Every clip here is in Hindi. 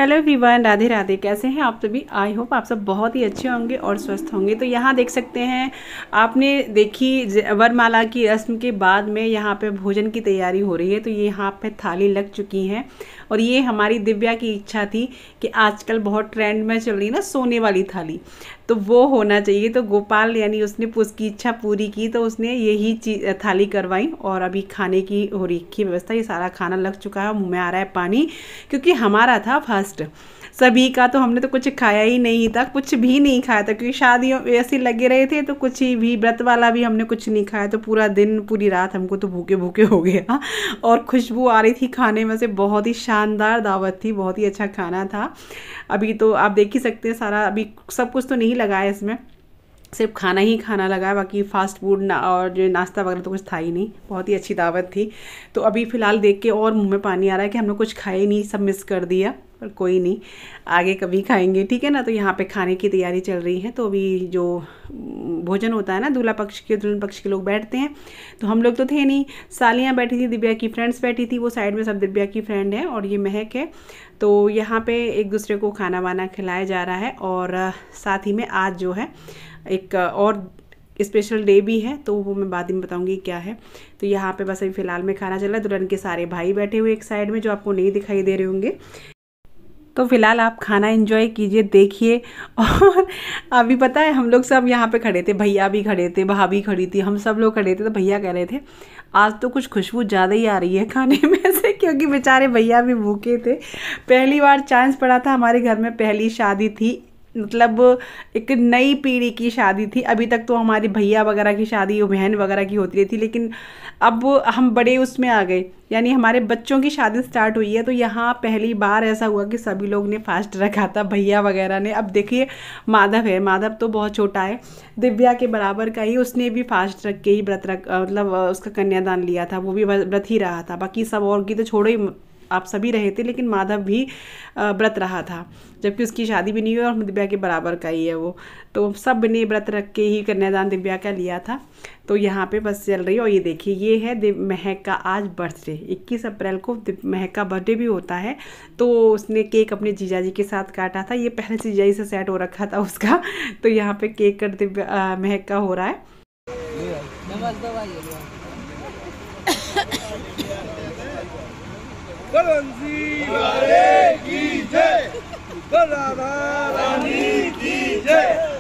Hello everyone, Radhe Radhe. कैसे हैं आप सभी? आई होप आप सब बहुत ही अच्छे होंगे और स्वस्थ होंगे। तो यहाँ देख सकते हैं, आपने देखी वरमाला की रस्म के बाद में यहाँ पे भोजन की तैयारी हो रही है। तो ये यहाँ पे थाली लग चुकी हैं और ये हमारी दिव्या की इच्छा थी कि आजकल बहुत ट्रेंड में चल रही है ना सोने वाली थाली, तो वो होना चाहिए। तो गोपाल यानी उसने उसकी इच्छा पूरी की, तो उसने यही चीज थाली करवाई और अभी खाने की हो रही व्यवस्था। ये सारा खाना लग चुका है, मुँह में आ रहा है पानी, क्योंकि हमारा था फर्स्ट सभी का। तो हमने तो कुछ खाया ही नहीं था, कुछ भी नहीं खाया था, क्योंकि शादियों ऐसे लगे रहे थे। तो कुछ ही भी व्रत वाला भी हमने कुछ नहीं खाया। तो पूरा दिन पूरी रात हमको तो भूखे भूखे हो गया और खुशबू आ रही थी खाने में से। बहुत ही शानदार दावत थी, बहुत ही अच्छा खाना था। अभी तो आप देख ही सकते हैं सारा, अभी सब कुछ तो नहीं लगा है इसमें, सिर्फ खाना ही खाना लगा है। बाकी फास्ट फूड और जो नाश्ता वगैरह तो कुछ था ही नहीं। बहुत ही अच्छी दावत थी। तो अभी फ़िलहाल देख के और मुंह में पानी आ रहा है कि हमने कुछ खाया ही नहीं, सब मिस कर दिया। पर कोई नहीं, आगे कभी खाएंगे, ठीक है ना। तो यहाँ पे खाने की तैयारी चल रही है। तो अभी जो भोजन होता है ना, दूल्हा पक्ष के दुल्हन पक्ष के लोग बैठते हैं। तो हम लोग तो थे नहीं, सालियाँ बैठी थी, दिव्या की फ्रेंड्स बैठी थी, वो साइड में सब दिव्या की फ्रेंड है और ये महक है। तो यहाँ पे एक दूसरे को खाना वाना खिलाया जा रहा है। और साथ ही में आज जो है एक और स्पेशल डे भी है, तो वो मैं बाद में बताऊंगी क्या है। तो यहाँ पे बस अभी फ़िलहाल में खाना चल रहा है। दुल्हन के सारे भाई बैठे हुए एक साइड में, जो आपको नहीं दिखाई दे रहे होंगे। तो फिलहाल आप खाना एंजॉय कीजिए, देखिए। और अभी पता है, हम लोग सब यहाँ पे खड़े थे, भैया भी खड़े थे, भाभी खड़ी थी, हम सब लोग खड़े थे। तो भैया कह रहे थे आज तो कुछ खुशबू ज़्यादा ही आ रही है खाने में से, क्योंकि बेचारे भैया भी भूखे थे। पहली बार चांस पड़ा था, हमारे घर में पहली शादी थी, मतलब एक नई पीढ़ी की शादी थी। अभी तक तो हमारी भैया वगैरह की शादी, बहन वगैरह की होती रही थी, लेकिन अब हम बड़े उसमें आ गए, यानी हमारे बच्चों की शादी स्टार्ट हुई है। तो यहाँ पहली बार ऐसा हुआ कि सभी लोग ने फास्ट रखा था, भैया वगैरह ने। अब देखिए माधव है, माधव तो बहुत छोटा है, दिव्या के बराबर का ही, उसने भी फास्ट रख के ही व्रत मतलब उसका कन्यादान लिया था, वो भी व्रत ही रहा था। बाकी सब और की तो छोड़ो ही, आप सभी रहे थे, लेकिन माधव भी व्रत रहा था, जबकि उसकी शादी भी नहीं हुई और दिव्या के बराबर का ही है वो। तो सब ने व्रत रख के ही कन्यादान दिव्या का लिया था। तो यहाँ पे बस चल रही है। और ये देखिए, ये है महक का आज बर्थडे। 21 अप्रैल को महक का बर्थडे भी होता है। तो उसने केक अपने जीजाजी के साथ काटा था, ये पहले से जीजाजी से सेट हो रखा था उसका। तो यहाँ पे केक कट महक का हो रहा है। की जय, राधा रानी की जय।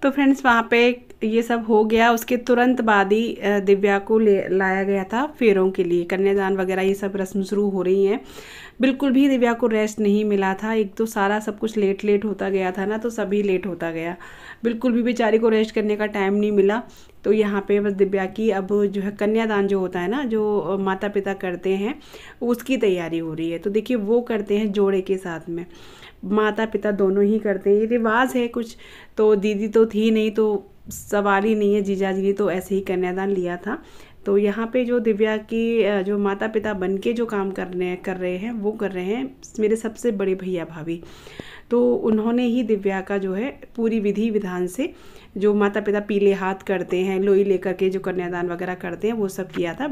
तो फ्रेंड्स, वहाँ पे ये सब हो गया। उसके तुरंत बाद ही दिव्या को लाया गया था फेरों के लिए, कन्यादान वगैरह ये सब रस्म शुरू हो रही हैं। बिल्कुल भी दिव्या को रेस्ट नहीं मिला था। एक तो सारा सब कुछ लेट होता गया था ना, तो सभी लेट होता गया, बिल्कुल भी बेचारी को रेस्ट करने का टाइम नहीं मिला। तो यहाँ पे बस दिव्या की अब जो है कन्यादान जो होता है ना, जो माता पिता करते हैं, उसकी तैयारी हो रही है। तो देखिए वो करते हैं जोड़े के साथ में, माता पिता दोनों ही करते हैं, ये रिवाज है कुछ। तो दीदी तो थी नहीं, तो सवाल ही नहीं है, जीजाजी ने तो ऐसे ही कन्यादान लिया था। तो यहाँ पे जो दिव्या की जो माता पिता बन के जो काम कर रहे हैं, वो कर रहे हैं मेरे सबसे बड़े भैया भाभी। तो उन्होंने ही दिव्या का जो है पूरी विधि विधान से, जो माता पिता पीले हाथ करते हैं, लोई लेकर के जो कन्यादान वगैरह करते हैं, वो सब किया था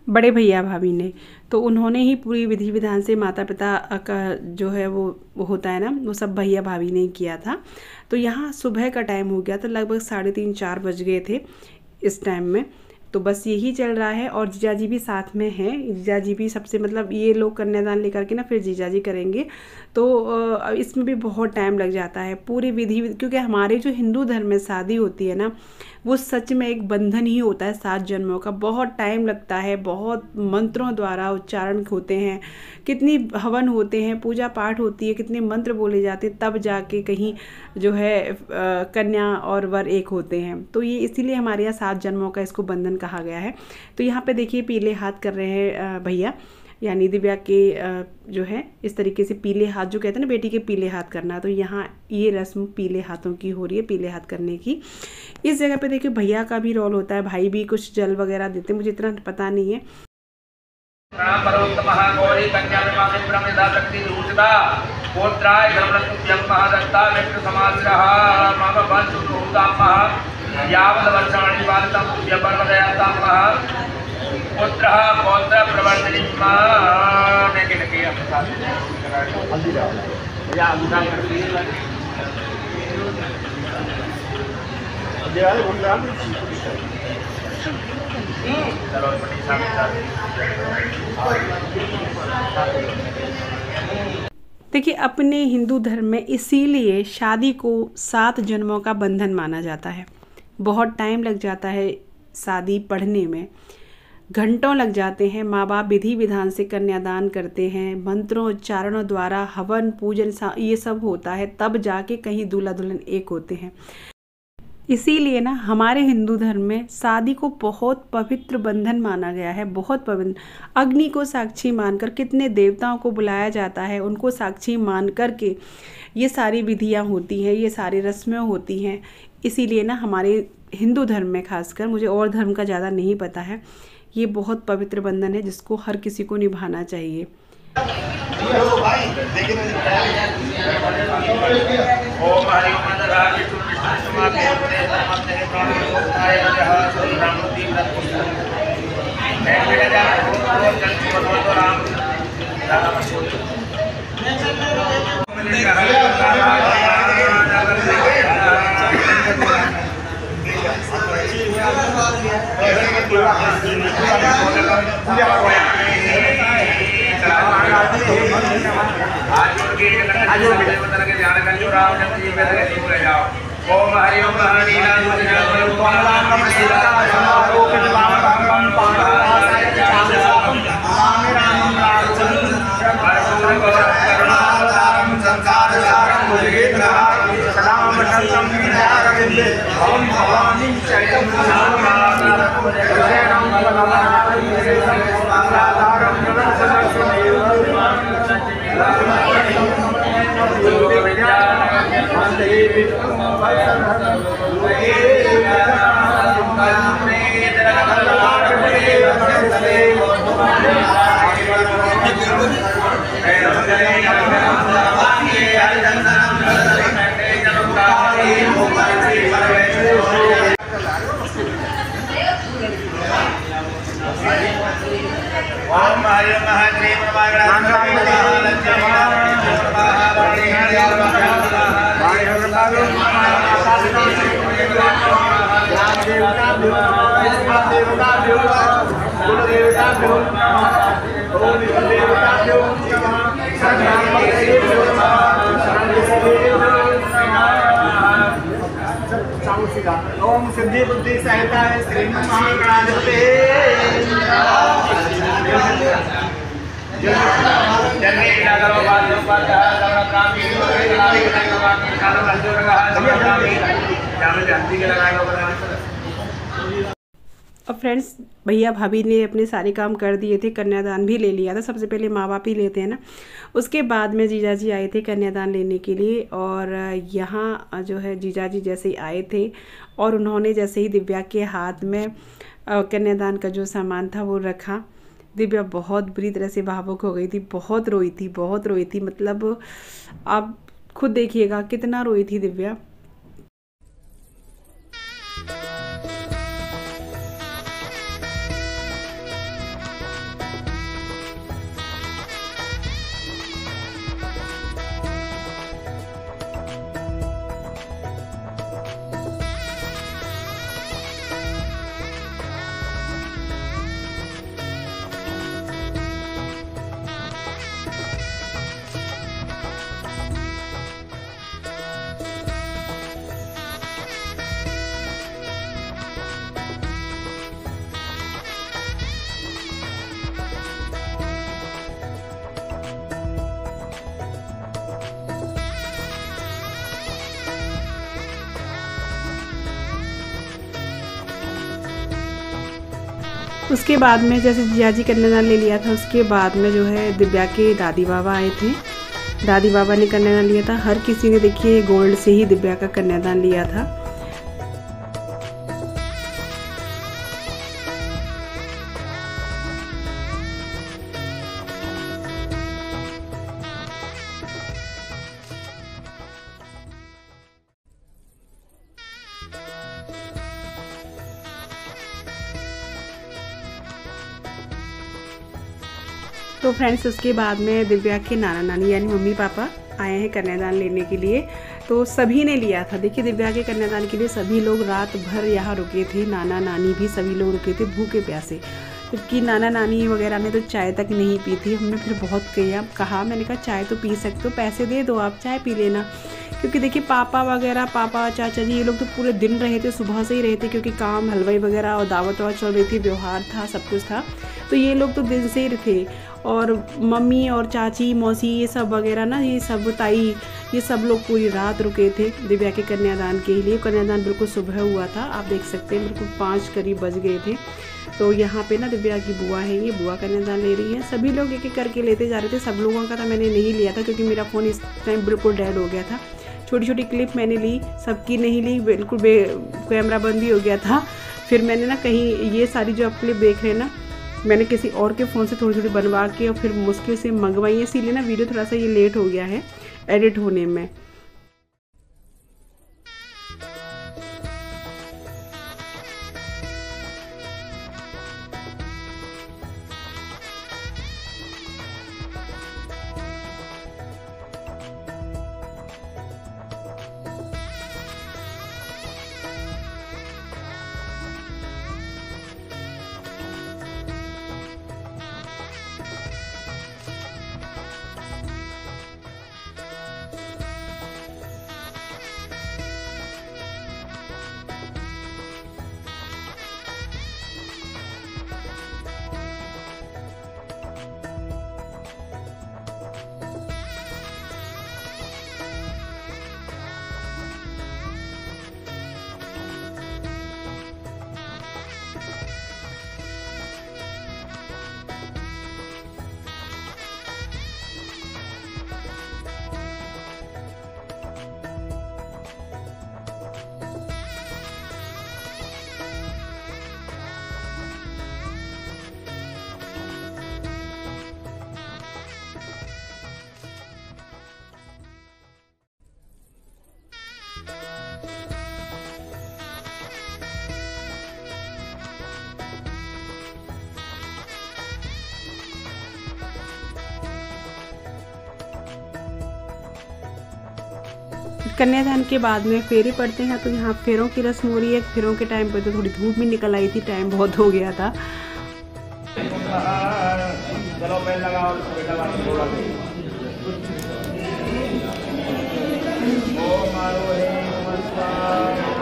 बड़े भैया भाभी ने। तो उन्होंने ही पूरी विधि विधान से माता पिता का जो है वो होता है ना, वो सब भैया भाभी ने किया था। तो यहाँ सुबह का टाइम हो गया था, लगभग 3:30-4 बज गए थे इस टाइम में। तो बस यही चल रहा है। और जीजाजी भी साथ में हैं, जीजाजी भी सबसे, मतलब ये लोग कन्यादान लेकर के ना फिर जीजाजी करेंगे। तो इसमें भी बहुत टाइम लग जाता है पूरी विधि, क्योंकि हमारे जो हिंदू धर्म में शादी होती है ना, वो सच में एक बंधन ही होता है 7 जन्मों का। बहुत टाइम लगता है, बहुत मंत्रों द्वारा उच्चारण होते हैं, कितनी हवन होते हैं, पूजा पाठ होती है, कितने मंत्र बोले जाते हैं, तब जाके कहीं जो है कन्या और वर एक होते हैं। तो ये इसीलिए हमारे यहाँ 7 जन्मों का इसको बंधन कहा गया है। तो यहाँ पे देखिए पीले हाथ कर रहे हैं भैया, यानी दिव्या के जो है इस तरीके से पीले हाथ, जो कहते हैं ना बेटी के पीले हाथ करना, तो यहाँ ये रस्म पीले हाथों की हो रही है, पीले हाथ करने की। इस जगह पे देखिए भैया का भी रोल होता है, भाई भी कुछ जल वगैरह देते हैं, मुझे इतना पता नहीं है। देखिए अपने हिंदू धर्म में इसीलिए शादी को 7 जन्मों का बंधन माना जाता है। बहुत टाइम लग जाता है शादी पढ़ने में, घंटों लग जाते हैं। माँ बाप विधि विधान से कन्यादान करते हैं, मंत्रों उच्चारणों द्वारा हवन पूजन ये सब होता है, तब जाके कहीं दूल्हा दुल्हन एक होते हैं। इसीलिए ना हमारे हिंदू धर्म में शादी को बहुत पवित्र बंधन माना गया है, बहुत पवित्र। अग्नि को साक्षी मानकर कितने देवताओं को बुलाया जाता है, उनको साक्षी मान कर के ये सारी विधियां होती हैं, ये सारी रस्में होती हैं। इसीलिए ना हमारे हिंदू धर्म में खासकर, मुझे और धर्म का ज़्यादा नहीं पता है, ये बहुत पवित्र बंधन है जिसको हर किसी को निभाना चाहिए। ओम सिद्धि बुद्धि सहिता श्री महागणाधिपते अब फ्रेंड्स भैया भाभी ने अपने सारे काम कर दिए थे, कन्यादान भी ले लिया था। सबसे पहले माँ बाप ही लेते हैं ना, उसके बाद में जीजा जी आए थे कन्यादान लेने के लिए। और यहाँ जो है जीजा जी जैसे ही आए थे और उन्होंने जैसे ही दिव्या के हाथ में कन्यादान का जो सामान था वो रखा, दिव्या बहुत बुरी तरह से भावुक हो गई थी, बहुत रोई थी, बहुत रोई थी। मतलब आप खुद देखिएगा कितना रोई थी दिव्या। उसके बाद में जैसे जिया जी कन्यादान ले लिया था, उसके बाद में जो है दिव्या के दादी बाबा आए थे। दादी बाबा ने कन्यादान लिया था। हर किसी ने देखिए गोल्ड से ही दिव्या का कन्यादान लिया था। तो फ्रेंड्स उसके बाद में दिव्या के नाना नानी यानी मम्मी पापा आए हैं कन्यादान लेने के लिए। तो सभी ने लिया था। देखिए दिव्या के कन्यादान के लिए सभी लोग रात भर यहाँ रुके थे। नाना नानी भी सभी लोग रुके थे भूखे प्यासे, क्योंकि नाना नानी वगैरह ने तो चाय तक नहीं पी थी। हमने फिर बहुत कहा, मैंने कहा चाय तो पी सकते हो, पैसे दे दो आप चाय पी लेना। क्योंकि देखिए पापा वगैरह, पापा चाचा जी ये लोग तो पूरे दिन रहे थे, सुबह से ही रहे थे, क्योंकि काम हलवाई वगैरह और दावत वावत चल रही थी, व्यवहार था, सब कुछ था। तो ये लोग तो दिन से ही थे। और मम्मी और चाची मौसी ये सब वगैरह ना, ये सब ताई, ये सब लोग पूरी रात रुके थे दिव्या के कन्यादान के लिए। कन्यादान बिल्कुल सुबह हुआ था, आप देख सकते हैं बिल्कुल 5 करीब बज गए थे। तो यहाँ पे ना दिव्या की बुआ है, ये बुआ कन्यादान ले रही है। सभी लोग एक एक करके लेते जा रहे थे। सब लोगों का तो मैंने नहीं लिया था, क्योंकि मेरा फ़ोन इस टाइम बिल्कुल डेड हो गया था। छोटी छोटी क्लिप मैंने ली, सबकी नहीं ली, बिल्कुल कैमरा बंद ही हो गया था। फिर मैंने ना कहीं ये सारी जो आप क्लिप देख रहे हैं ना, मैंने किसी और के फ़ोन से थोड़ी थोड़ी बनवा के और फिर मुश्किल से मंगवाई है, इसीलिए ना वीडियो थोड़ा सा ये लेट हो गया है एडिट होने में। कन्यादान के बाद में फेरे पड़ते हैं, तो यहाँ फेरों की रस्म हो रही है। फेरों के टाइम पे तो थोड़ी धूप भी निकल आई थी, टाइम बहुत हो गया था। चलो बेल लगाओ बेटा, ओ मारो हे नमस्कार।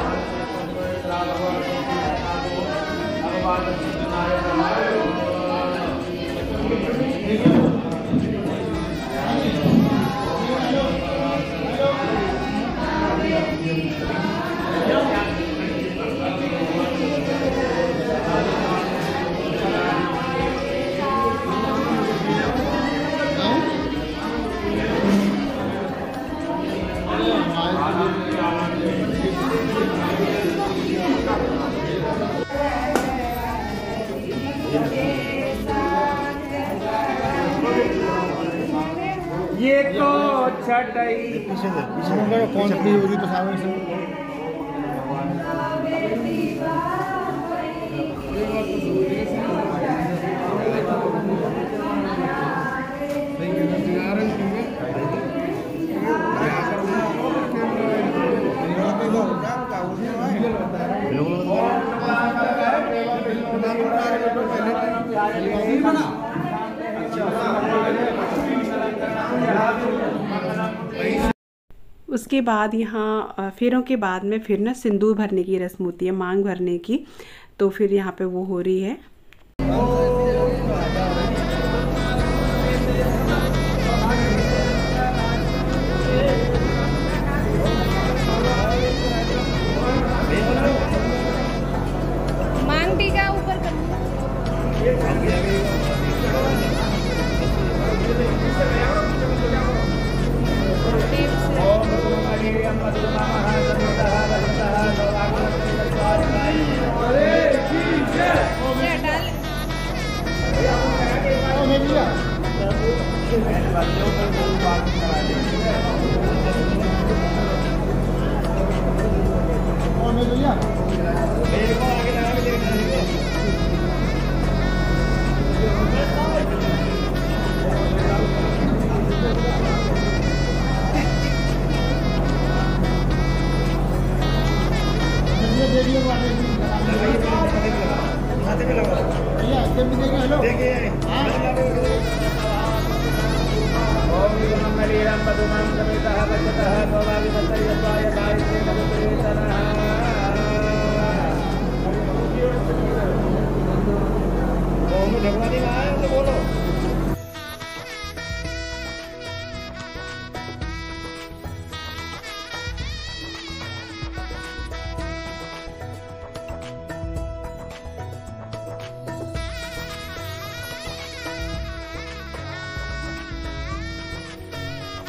ये तो छटई पीछे कौन सी हो रही तो सामने से उसके बाद यहाँ फेरों के बाद में फिर ना सिंदूर भरने की रस्म होती है, मांग भरने की। तो फिर यहाँ पे वो हो रही है। मांग टीका ऊपर कर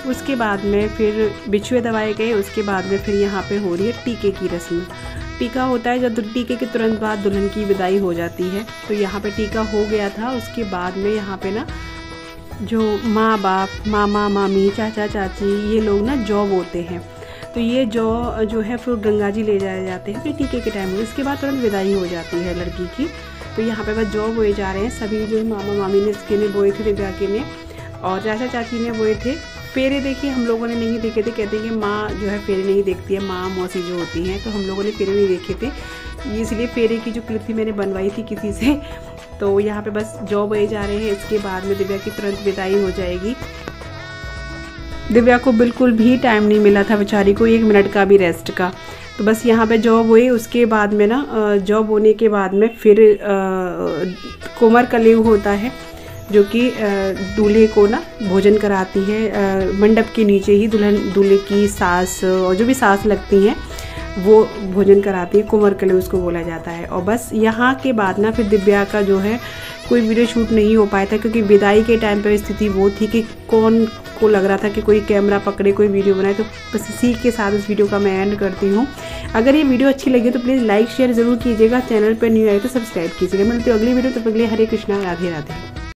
उसके बाद में फिर बिछुए दबाए गए। उसके बाद में फिर यहाँ पे हो रही है टीके की रस्म। टीका होता है जब टीके के तुरंत बाद दुल्हन की विदाई हो जाती है। तो यहाँ पे टीका हो गया था। उसके बाद में यहाँ पे ना जो माँ बाप, मामा मामी, चाचा चाची, ये लोग ना जौ बोते हैं। तो ये जौ जो है फिर गंगा जी ले जाए जाते हैं फिर टीके के टाइम में। इसके बाद तुरंत विदाई हो जाती है लड़की की। तो यहाँ पे बस जौ बोए जा रहे हैं। सभी जो मामा मामी ने इसके ने बोए थे, दिव्या के ने, और चाचा चाची ने बोए थे। फेरे देखिए हम लोगों ने नहीं देखे थे। कहते हैं कि माँ जो है फेरे नहीं देखती है, माँ मौसी जो होती हैं, तो हम लोगों ने फेरे नहीं देखे थे। इसलिए फेरे की जो क्लिप थी मैंने बनवाई थी किसी से। तो यहाँ पे बस जौ बोए जा रहे हैं। इसके बाद में दिव्या की तुरंत विदाई हो जाएगी। दिव्या को बिल्कुल भी टाइम नहीं मिला था बेचारी को, 1 मिनट का भी रेस्ट का। तो बस यहाँ पे जौ बोए। उसके बाद में ना जौ बोने के बाद में फिर कुमार कलेऊ होता है, जो कि दूल्हे को ना भोजन कराती है। मंडप के नीचे ही दुल्हन दूल्हे की सास और जो भी सास लगती हैं वो भोजन कराती है। कुंवर कलेऊ उसको बोला जाता है। और बस यहाँ के बाद ना फिर दिव्या का जो है कोई वीडियो शूट नहीं हो पाया था, क्योंकि विदाई के टाइम पर स्थिति वो थी कि कौन को लग रहा था कि कोई कैमरा पकड़े, कोई वीडियो बनाए। तो बस इसी के साथ इस वीडियो का मैं एंड करती हूँ। अगर ये वीडियो अच्छी लगी तो प्लीज़ लाइक शेयर ज़रूर कीजिएगा। चैनल पर न्यू आए तो सब्सक्राइब कीजिएगा। मिलते हो अगली वीडियो, तब तक के लिए हरे कृष्णा, राधे राधे।